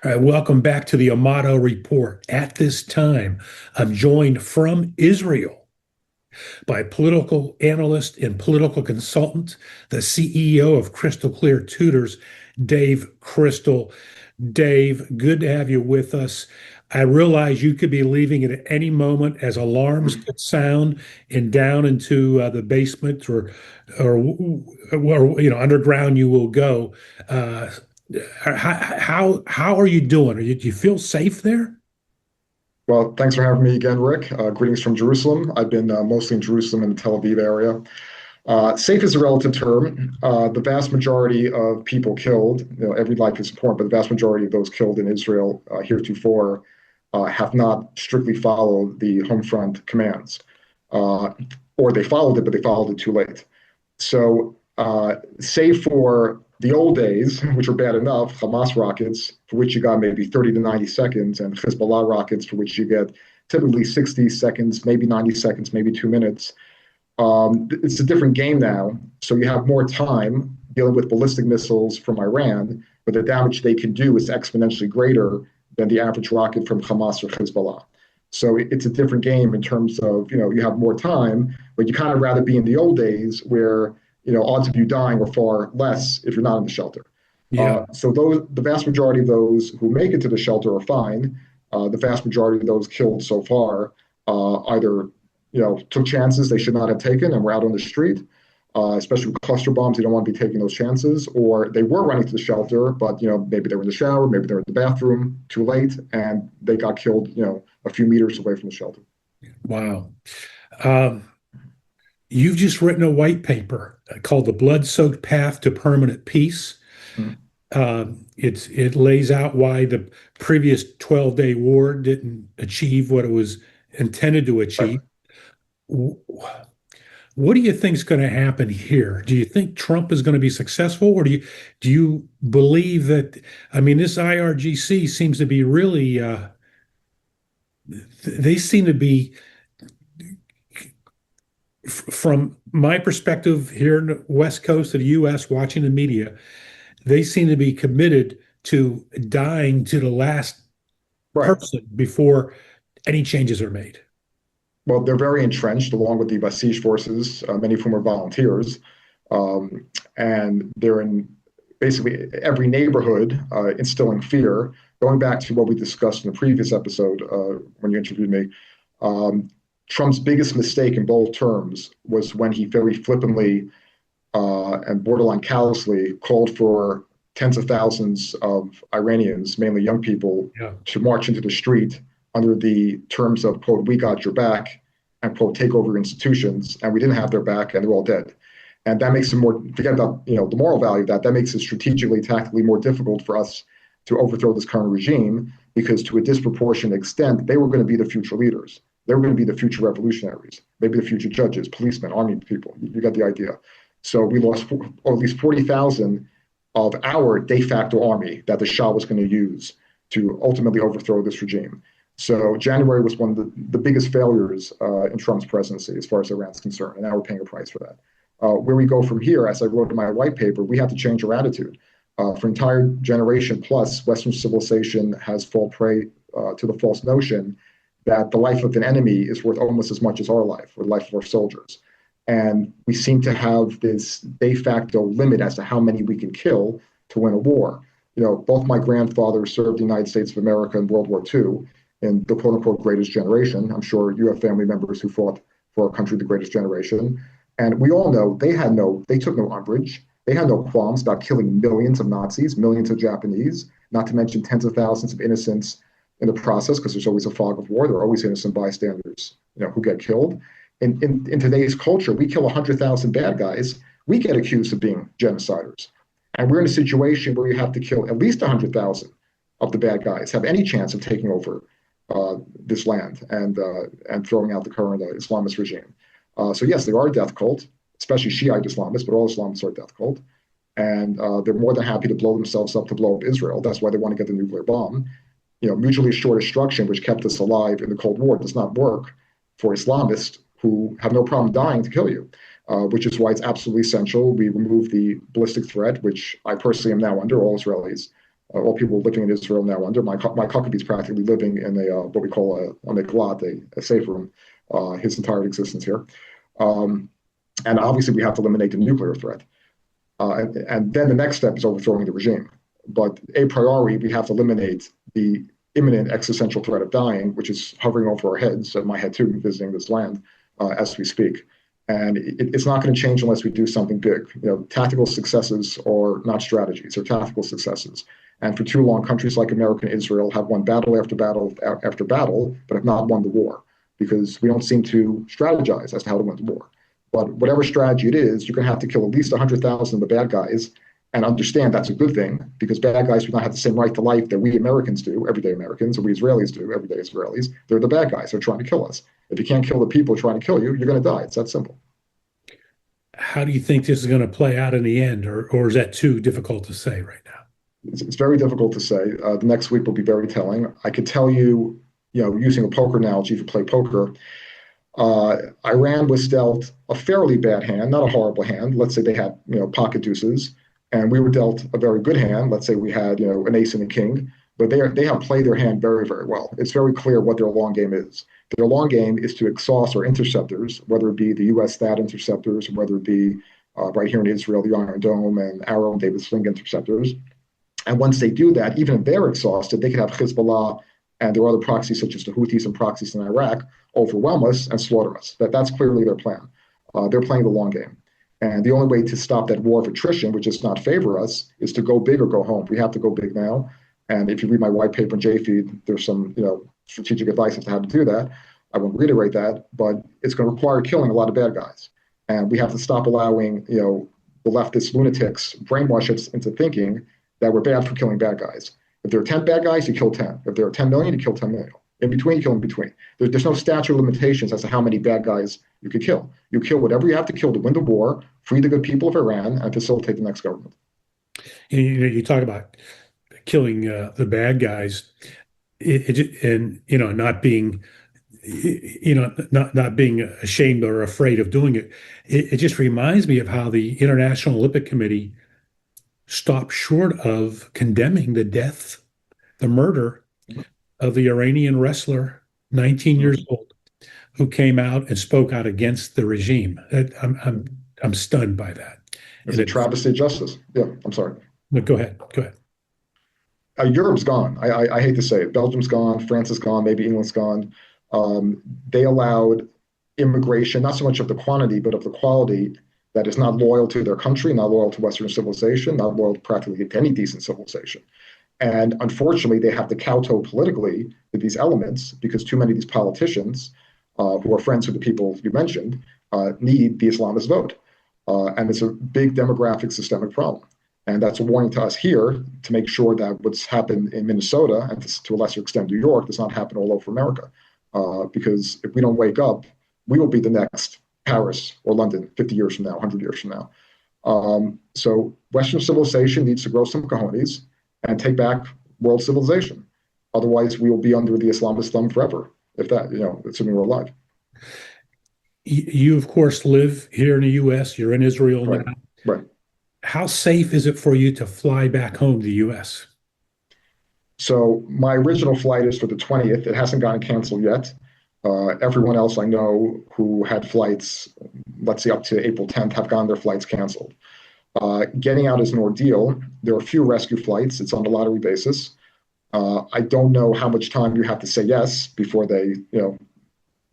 All right, welcome back to the Amato Report. At this time, I'm joined from Israel by political analyst and political consultant, the CEO of Crystal Clear Tutors, Dave Crystal. Dave, good to have you with us. I realize you could be leaving at any moment as alarms could sound and down into the basement or underground you will go. Uh, how are you doing? Do you feel safe there? Well, thanks for having me again, Rick. Greetings from Jerusalem. I've been mostly in Jerusalem and the Tel Aviv area. Safe is a relative term. The vast majority of people killed, every life is important, but the vast majority of those killed in Israel heretofore have not strictly followed the home front commands. Uh, or they followed it, but they followed it too late. So, save for the old days, which were bad enough, Hamas rockets, for which you got maybe 30 to 90 seconds, and Hezbollah rockets, for which you get typically 60 seconds, maybe 90 seconds, maybe 2 minutes. It's a different game now. So you have more time dealing with ballistic missiles from Iran, but the damage they can do is exponentially greater than the average rocket from Hamas or Hezbollah. So it's a different game in terms of, you have more time, but you kind of rather be in the old days where, odds of you dying are far less if you're not in the shelter. Yeah. So the vast majority of those who make it to the shelter are fine. The vast majority of those killed so far either took chances they should not have taken and were out on the street, especially with cluster bombs. You don't want to be taking those chances, or they were running to the shelter, but maybe they were in the shower, maybe they were in the bathroom too late, and they got killed, a few meters away from the shelter. Wow. Um, you've just written a white paper called "The Blood-Soaked Path to Permanent Peace." Mm. It lays out why the previous 12-day war didn't achieve what it was intended to Right. achieve. What do you think is going to happen here? Do you think Trump is going to be successful, or do you believe that? I mean, this IRGC seems to be really. They seem to be, from my perspective here in the West Coast of the U.S., watching the media, they seem to be committed to dying to the last Right. person before any changes are made. Well, they're very entrenched along with the Basij forces, many of whom are volunteers. Um, and they're in basically every neighborhood instilling fear. Going back to what we discussed in the previous episode when you interviewed me, um, Trump's biggest mistake in both terms was when he very flippantly and borderline callously called for tens of thousands of Iranians, mainly young people, Yeah. to march into the street under the terms of, quote, we got your back, and, quote, take over institutions. And we didn't have their back, and they're all dead. And that makes it more, forget about, the moral value of that, that makes it strategically, tactically more difficult for us to overthrow this current regime, because to a disproportionate extent, they were going to be the future leaders. They were going to be the future revolutionaries, maybe the future judges, policemen, army people. You got the idea. So we lost or at least 40,000 of our de facto army that the Shah was going to use to ultimately overthrow this regime. So January was one of the biggest failures in Trump's presidency as far as Iran's concerned, and now we're paying a price for that. Where we go from here, as I wrote in my white paper, we have to change our attitude. For an entire generation plus, Western civilization has fallen prey to the false notion that the life of an enemy is worth almost as much as our life or the life of our soldiers. And we seem to have this de facto limit as to how many we can kill to win a war. Both my grandfathers served the United States of America in World War II in the quote unquote greatest generation. I'm sure you have family members who fought for our country, the greatest generation. And we all know they took no umbrage. They had no qualms about killing millions of Nazis, millions of Japanese, not to mention tens of thousands of innocents in the process, because there's always a fog of war. There are always innocent bystanders, who get killed. In today's culture, we kill 100,000 bad guys, we get accused of being genociders. And we're in a situation where you have to kill at least 100,000 of the bad guys, have any chance of taking over this land and throwing out the current Islamist regime. So yes, they are a death cult, especially Shiite Islamists, but all Islamists are a death cult. And they're more than happy to blow themselves up to blow up Israel. That's why they want to get the nuclear bomb. Mutually assured destruction, which kept us alive in the Cold War, does not work for Islamists who have no problem dying to kill you, which is why it's absolutely essential we remove the ballistic threat, which I personally am now under, all Israelis, all people living in Israel now under. My Huckabee is practically living in what we call a miklat, a safe room, his entire existence here. And obviously, we have to eliminate the nuclear threat. And then the next step is overthrowing the regime. But a priori, we have to eliminate the imminent existential threat of dying, which is hovering over our heads, and my head too, visiting this land as we speak. And it's not going to change unless we do something big. Tactical successes are not strategies; they're tactical successes. And for too long, countries like America and Israel have won battle after battle after battle, but have not won the war because we don't seem to strategize as to how to win the war. But whatever strategy it is, you're going to have to kill at least 100,000 of the bad guys and understand that's a good thing because bad guys do not have the same right to life that we Americans do, everyday Americans, or we Israelis do, everyday Israelis. They're the bad guys. They're trying to kill us. If you can't kill the people trying to kill you, you're going to die. It's that simple. How do you think this is going to play out in the end, or is that too difficult to say right now? It's very difficult to say. The next week will be very telling. I could tell you, using a poker analogy, if you play poker, Iran was dealt a fairly bad hand, not a horrible hand. Let's say they had, pocket deuces, and we were dealt a very good hand. Let's say we had, an ace and a king, but they have played their hand very, very well. It's very clear what their long game is. Their long game is to exhaust our interceptors, whether it be the U.S. THAAD interceptors, or whether it be right here in Israel, the Iron Dome and Arrow and David Sling interceptors. And once they do that, even if they're exhausted, they could have Hezbollah and there are other proxies such as the Houthis and proxies in Iraq overwhelm us and slaughter us. That's clearly their plan. They're playing the long game. And the only way to stop that war of attrition, which does not favor us, is to go big or go home. We have to go big now. And if you read my white paper in JFeed, there's some strategic advice as to how to do that. I won't reiterate that, but it's going to require killing a lot of bad guys. And we have to stop allowing the leftist lunatics brainwash us into thinking that we're bad for killing bad guys. If there are 10 bad guys, you kill 10. If there are 10 million, you kill 10 million. In between, you kill in between. There's no statute of limitations as to how many bad guys you could kill. You kill whatever you have to kill to win the war, free the good people of Iran, and facilitate the next government. You talk about killing the bad guys, and not being, not being ashamed or afraid of doing it. It just reminds me of how the International Olympic Committee stopped short of condemning the murder of the Iranian wrestler, 19 years old, who came out and spoke out against the regime. I'm stunned by that. It's a travesty of justice. Yeah, I'm sorry. But go ahead. Europe's gone. I hate to say it. Belgium's gone. France is gone. Maybe England's gone. They allowed immigration, not so much of the quantity, but of the quality that is not loyal to their country, not loyal to Western civilization, not loyal to practically any decent civilization. And unfortunately, they have to kowtow politically to these elements because too many of these politicians, who are friends with the people you mentioned, need the Islamist vote. And it's a big demographic systemic problem. And that's a warning to us here to make sure that what's happened in Minnesota and to a lesser extent New York does not happen all over America. Because if we don't wake up, we will be the next Paris or London 50 years from now, 100 years from now. So Western civilization needs to grow some cojones and take back world civilization. Otherwise, we will be under the Islamist thumb forever, if that, assuming we're alive. You, of course, live here in the U.S. You're in Israel Right. now. Right. How safe is it for you to fly back home to the U.S.? So my original flight is for the 20th. It hasn't gotten canceled yet. Everyone else I know who had flights, let's say up to April 10th, have gotten their flights canceled. Getting out is an ordeal. There are a few rescue flights. It's on a lottery basis. I don't know how much time you have to say yes before they,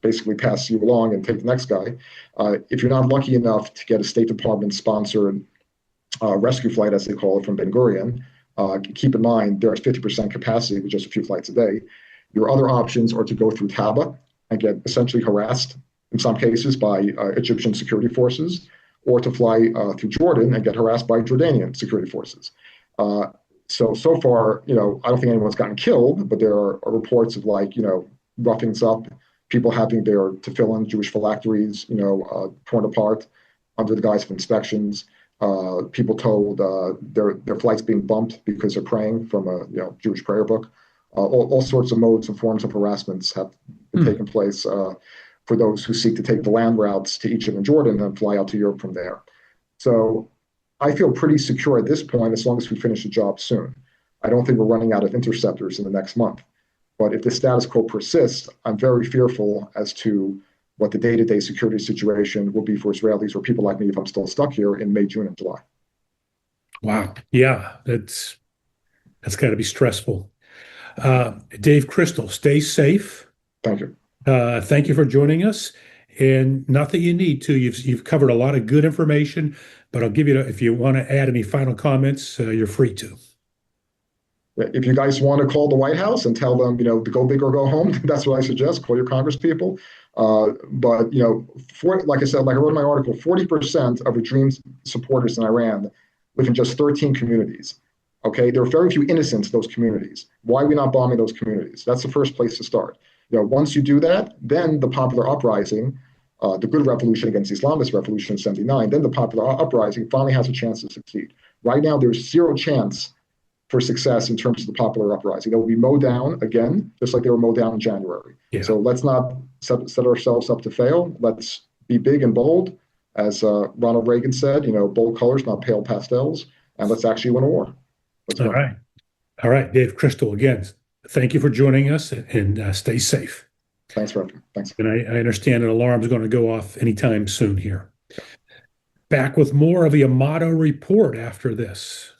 basically pass you along and take the next guy. If you're not lucky enough to get a State Department sponsored rescue flight, as they call it, from Ben Gurion, keep in mind there's 50% capacity with just a few flights a day. Your other options are to go through Taba and get essentially harassed in some cases by Egyptian security forces, or to fly through Jordan and get harassed by Jordanian security forces. So far, I don't think anyone's gotten killed, but there are reports of roughings up, people having their tefillin, Jewish phylacteries, torn apart under the guise of inspections. People told their flights being bumped because they're praying from a Jewish prayer book. All sorts of modes and forms of harassments have been taking place for those who seek to take the land routes to Egypt and Jordan and fly out to Europe from there. So I feel pretty secure at this point as long as we finish the job soon. I don't think we're running out of interceptors in the next month. But if the status quo persists, I'm very fearful as to what the day-to-day security situation will be for Israelis or people like me if I'm still stuck here in May, June, and July. Wow. Yeah, that's got to be stressful. Dave Crystal, stay safe. Thank you. Thank you for joining us. And not that you need to, you've covered a lot of good information, but I'll give you, if you want to add any final comments, you're free to. If you guys want to call the White House and tell them, to go big or go home, that's what I suggest. Call your Congress people. But like I said, like I wrote in my article, 40% of Dream's supporters in Iran live in just 13 communities. Okay, there are very few innocents in those communities. Why are we not bombing those communities? That's the first place to start. Once you do that, then the popular uprising, the good revolution against the Islamist revolution in '79, then the popular uprising finally has a chance to succeed. Right now, there's zero chance for success in terms of the popular uprising. They will be mowed down again, just like they were mowed down in January. Yeah. So let's not set ourselves up to fail. Let's be big and bold. As Ronald Reagan said, bold colors, not pale pastels, and let's actually win a war. Let's go. All right. All right, Dave Crystal, again, thank you for joining us, and stay safe. Thanks, Roger. Thanks. And I understand an alarm is going to go off anytime soon here. Back with more of the Amato Report after this.